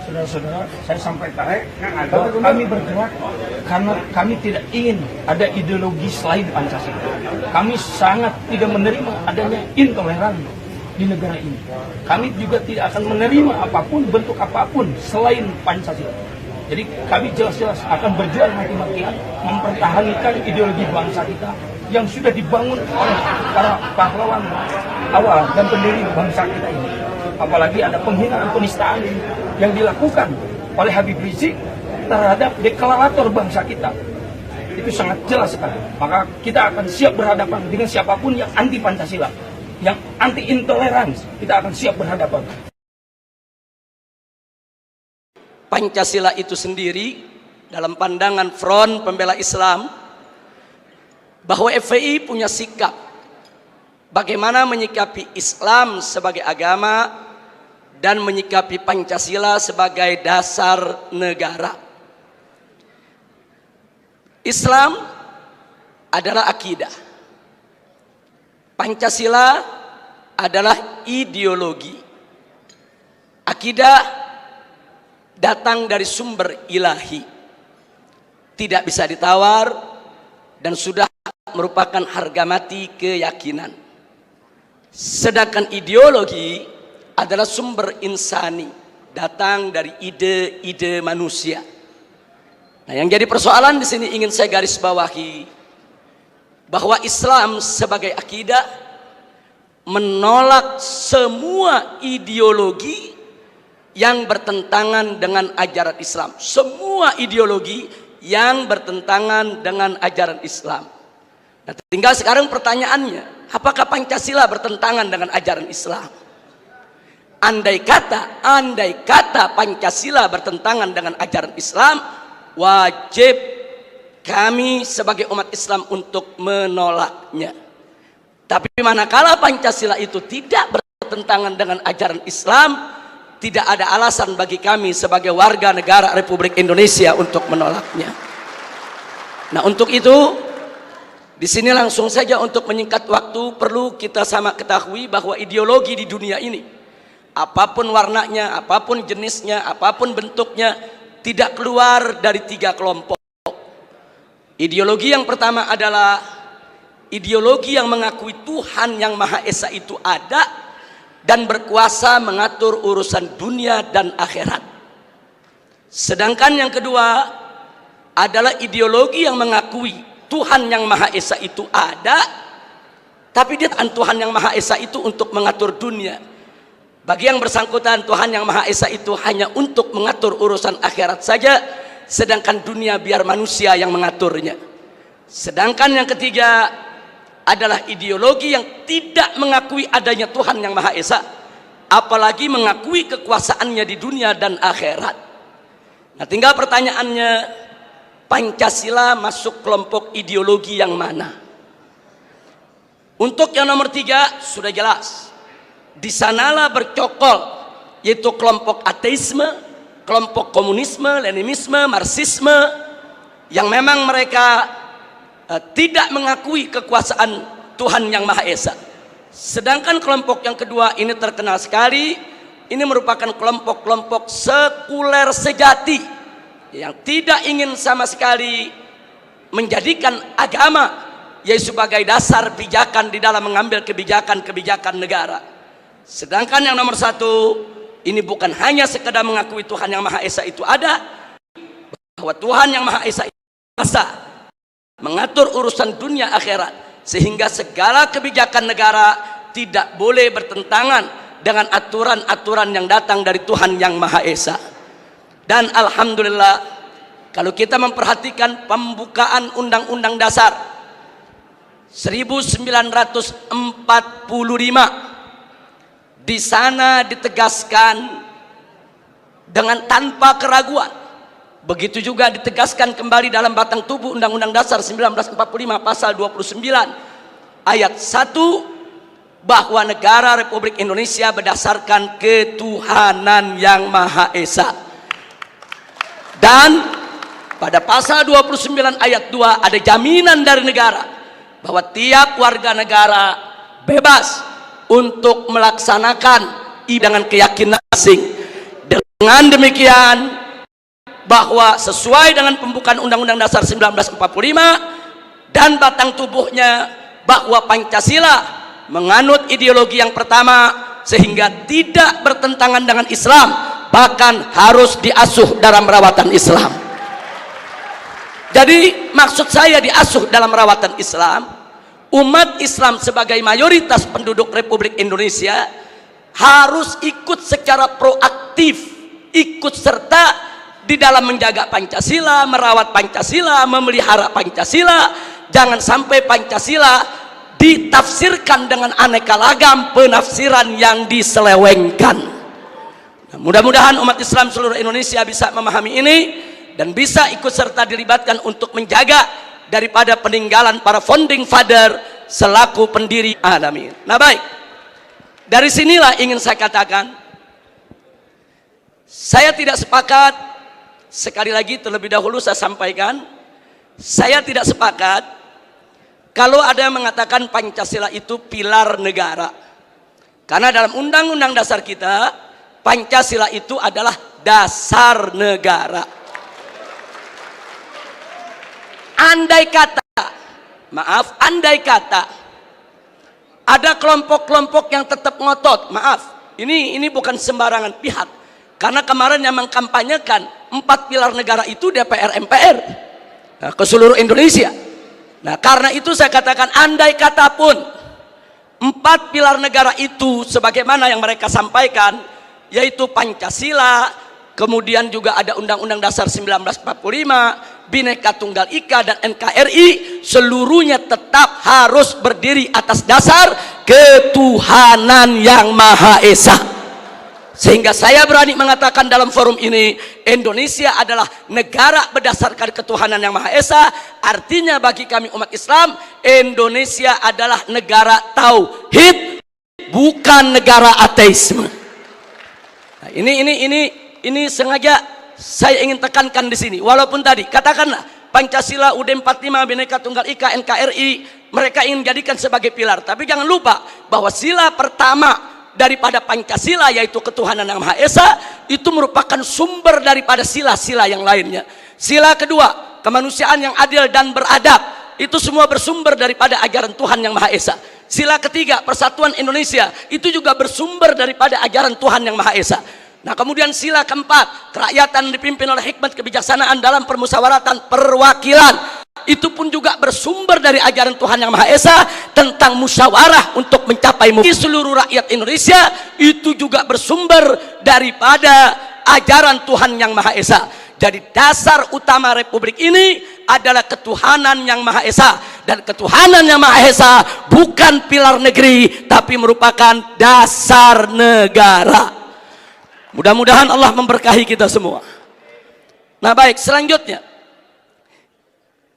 Saudara-saudara, saya sampaikan bahwa kami bergerak karena kami tidak ingin ada ideologi selain Pancasila. Kami sangat tidak menerima adanya intoleransi di negara ini. Kami juga tidak akan menerima apapun, bentuk apapun selain Pancasila. Jadi kami jelas-jelas akan berjuang mati-matian mempertahankan ideologi bangsa kita yang sudah dibangun oleh para pahlawan awal dan pendiri bangsa kita ini. Apalagi ada penghinaan penistaan yang dilakukan oleh Habib Rizik terhadap deklarator bangsa kita. Itu sangat jelas sekali. Maka kita akan siap berhadapan dengan siapapun yang anti Pancasila, yang anti intoleransi. Kita akan siap berhadapan. Pancasila itu sendiri dalam pandangan Front Pembela Islam bahwa FPI punya sikap bagaimana menyikapi Islam sebagai agama dan menyikapi Pancasila sebagai dasar negara. Islam adalah akidah. Pancasila adalah ideologi. Akidah datang dari sumber ilahi, tidak bisa ditawar dan sudah merupakan harga mati keyakinan. Sedangkan ideologi adalah sumber insani, datang dari ide-ide manusia. Nah, yang jadi persoalan di sini ingin saya garis bawahi bahwa Islam sebagai akidah menolak semua ideologi yang bertentangan dengan ajaran Islam. Semua ideologi yang bertentangan dengan ajaran Islam. Nah, tinggal sekarang pertanyaannya, apakah Pancasila bertentangan dengan ajaran Islam? Andai kata Pancasila bertentangan dengan ajaran Islam, wajib kami sebagai umat Islam untuk menolaknya. Tapi manakala Pancasila itu tidak bertentangan dengan ajaran Islam, tidak ada alasan bagi kami sebagai warga negara Republik Indonesia untuk menolaknya. Nah, untuk itu di sini langsung saja untuk menyingkat waktu, perlu kita sama ketahui bahwa ideologi di dunia ini, apapun warnanya, apapun jenisnya, apapun bentuknya, tidak keluar dari 3 kelompok. Ideologi yang pertama adalah ideologi yang mengakui Tuhan yang Maha Esa itu ada dan berkuasa mengatur urusan dunia dan akhirat. Sedangkan yang kedua adalah ideologi yang mengakui Tuhan yang Maha Esa itu ada, tapi dia Tuhan yang Maha Esa itu untuk mengatur dunia. Bagi yang bersangkutan, Tuhan yang Maha Esa itu hanya untuk mengatur urusan akhirat saja, sedangkan dunia biar manusia yang mengaturnya. Sedangkan yang ketiga adalah ideologi yang tidak mengakui adanya Tuhan yang Maha Esa, apalagi mengakui kekuasaannya di dunia dan akhirat. Nah, tinggal pertanyaannya, Pancasila masuk kelompok ideologi yang mana? Untuk yang nomor 3 sudah jelas, di sanalah bercokol, yaitu kelompok ateisme, kelompok komunisme, leninisme, marxisme, yang memang mereka tidak mengakui kekuasaan Tuhan yang Maha Esa. Sedangkan kelompok yang kedua ini terkenal sekali, ini merupakan kelompok-kelompok sekuler sejati yang tidak ingin sama sekali menjadikan agama yaitu sebagai dasar pijakan di dalam mengambil kebijakan-kebijakan negara. Sedangkan yang nomor 1 ini bukan hanya sekedar mengakui Tuhan yang Maha Esa itu ada, bahwa Tuhan yang Maha Esa itu kuasa mengatur urusan dunia akhirat, sehingga segala kebijakan negara tidak boleh bertentangan dengan aturan-aturan yang datang dari Tuhan yang Maha Esa. Dan alhamdulillah, kalau kita memperhatikan pembukaan Undang-Undang Dasar 1945, di sana ditegaskan dengan tanpa keraguan. Begitu juga ditegaskan kembali dalam batang tubuh Undang-Undang Dasar 1945 pasal 29 ayat 1, bahwa negara Republik Indonesia berdasarkan ketuhanan yang Maha Esa. Dan pada pasal 29 ayat 2 ada jaminan dari negara bahwa tiap warga negara bebas untuk melaksanakan dengan keyakinan asing Dengan demikian, bahwa sesuai dengan pembukaan Undang-Undang Dasar 1945 dan batang tubuhnya, bahwa Pancasila menganut ideologi yang pertama sehingga tidak bertentangan dengan Islam, bahkan harus diasuh dalam rawatan Islam. Jadi maksud saya diasuh dalam rawatan Islam, umat Islam sebagai mayoritas penduduk Republik Indonesia harus ikut secara proaktif, ikut serta di dalam menjaga Pancasila, merawat Pancasila, memelihara Pancasila. Jangan sampai Pancasila ditafsirkan dengan aneka ragam penafsiran yang diselewengkan. Nah, mudah-mudahan umat Islam seluruh Indonesia bisa memahami ini dan bisa ikut serta dilibatkan untuk menjaga daripada peninggalan para founding father selaku pendiri alamin. Nah baik, dari sinilah ingin saya katakan, saya tidak sepakat, sekali lagi terlebih dahulu saya sampaikan, saya tidak sepakat kalau ada yang mengatakan Pancasila itu pilar negara. Karena dalam Undang-Undang Dasar kita, Pancasila itu adalah dasar negara. Andai kata, andai kata ada kelompok-kelompok yang tetap ngotot, ini bukan sembarangan pihak. Karena kemarin yang mengkampanyekan 4 pilar negara itu DPR MPR, nah, ke seluruh Indonesia. Nah karena itu saya katakan, andai kata pun 4 pilar negara itu sebagaimana yang mereka sampaikan, yaitu Pancasila, kemudian juga ada Undang-Undang Dasar 1945, Bhinneka Tunggal Ika dan NKRI, seluruhnya tetap harus berdiri atas dasar ketuhanan yang Maha Esa. Sehingga saya berani mengatakan dalam forum ini, Indonesia adalah negara berdasarkan ketuhanan yang Maha Esa. Artinya bagi kami umat Islam, Indonesia adalah negara tauhid, bukan negara ateisme. Nah, ini sengaja saya ingin tekankan di sini. Walaupun tadi katakanlah Pancasila, UUD 45, Bhinneka Tunggal Ika, NKRI, mereka ingin jadikan sebagai pilar. Tapi jangan lupa bahwa sila pertama daripada Pancasila, yaitu ketuhanan yang Maha Esa, itu merupakan sumber daripada sila-sila yang lainnya. Sila kedua, kemanusiaan yang adil dan beradab, itu semua bersumber daripada ajaran Tuhan yang Maha Esa. Sila ketiga, persatuan Indonesia, itu juga bersumber daripada ajaran Tuhan yang Maha Esa. Nah kemudian sila keempat, kerakyatan dipimpin oleh hikmat kebijaksanaan dalam permusyawaratan perwakilan, itu pun juga bersumber dari ajaran Tuhan yang Maha Esa tentang musyawarah untuk mencapai seluruh rakyat Indonesia, itu juga bersumber daripada ajaran Tuhan yang Maha Esa. Jadi dasar utama Republik ini adalah ketuhanan yang Maha Esa, dan ketuhanan yang Maha Esa bukan pilar negeri tapi merupakan dasar negara. Mudah-mudahan Allah memberkahi kita semua. Nah baik, selanjutnya,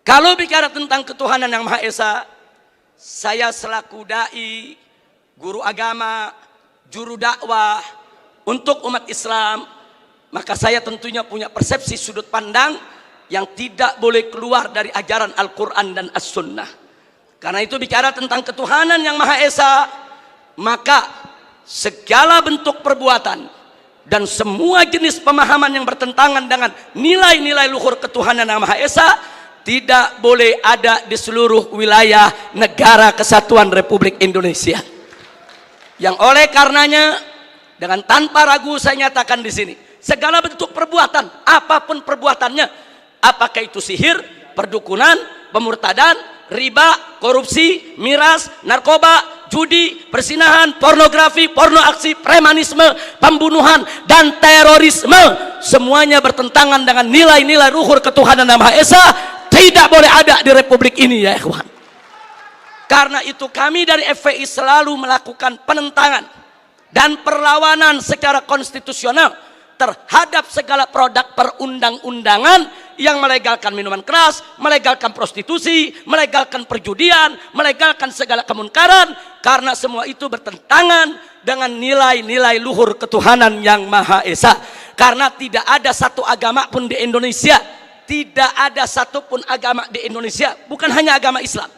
kalau bicara tentang ketuhanan yang Maha Esa, saya selaku dai, guru agama, juru dakwah untuk umat Islam, maka saya tentunya punya persepsi sudut pandang yang tidak boleh keluar dari ajaran Al-Quran dan As-Sunnah. Karena itu bicara tentang ketuhanan yang Maha Esa, maka segala bentuk perbuatan dan semua jenis pemahaman yang bertentangan dengan nilai-nilai luhur ketuhanan yang Maha Esa tidak boleh ada di seluruh wilayah negara kesatuan Republik Indonesia. Yang oleh karenanya, dengan tanpa ragu saya nyatakan di sini, segala bentuk perbuatan, apapun perbuatannya, apakah itu sihir, perdukunan, pemurtadan, riba, korupsi, miras, narkoba, judi, persinahan, pornografi, porno aksi, premanisme, pembunuhan, dan terorisme, semuanya bertentangan dengan nilai-nilai luhur ketuhanan yang Maha Esa, tidak boleh ada di Republik ini ya ikhwan. Karena itu kami dari FPI selalu melakukan penentangan dan perlawanan secara konstitusional terhadap segala produk perundang-undangan yang melegalkan minuman keras, melegalkan prostitusi, melegalkan perjudian, melegalkan segala kemunkaran, karena semua itu bertentangan dengan nilai-nilai luhur ketuhanan yang Maha Esa. Karena tidak ada satu agama pun di Indonesia, tidak ada satupun agama di Indonesia, bukan hanya agama Islam,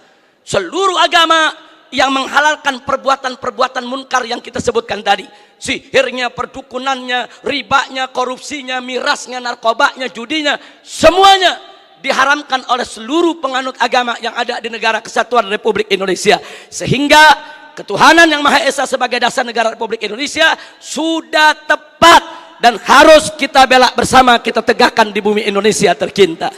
seluruh agama yang menghalalkan perbuatan-perbuatan munkar yang kita sebutkan tadi, sihirnya, perdukunannya, ribanya, korupsinya, mirasnya, narkobanya, judinya, semuanya diharamkan oleh seluruh penganut agama yang ada di negara Kesatuan Republik Indonesia. Sehingga ketuhanan yang Maha Esa sebagai dasar negara Republik Indonesia sudah tepat dan harus kita bela bersama, kita tegakkan di bumi Indonesia tercinta.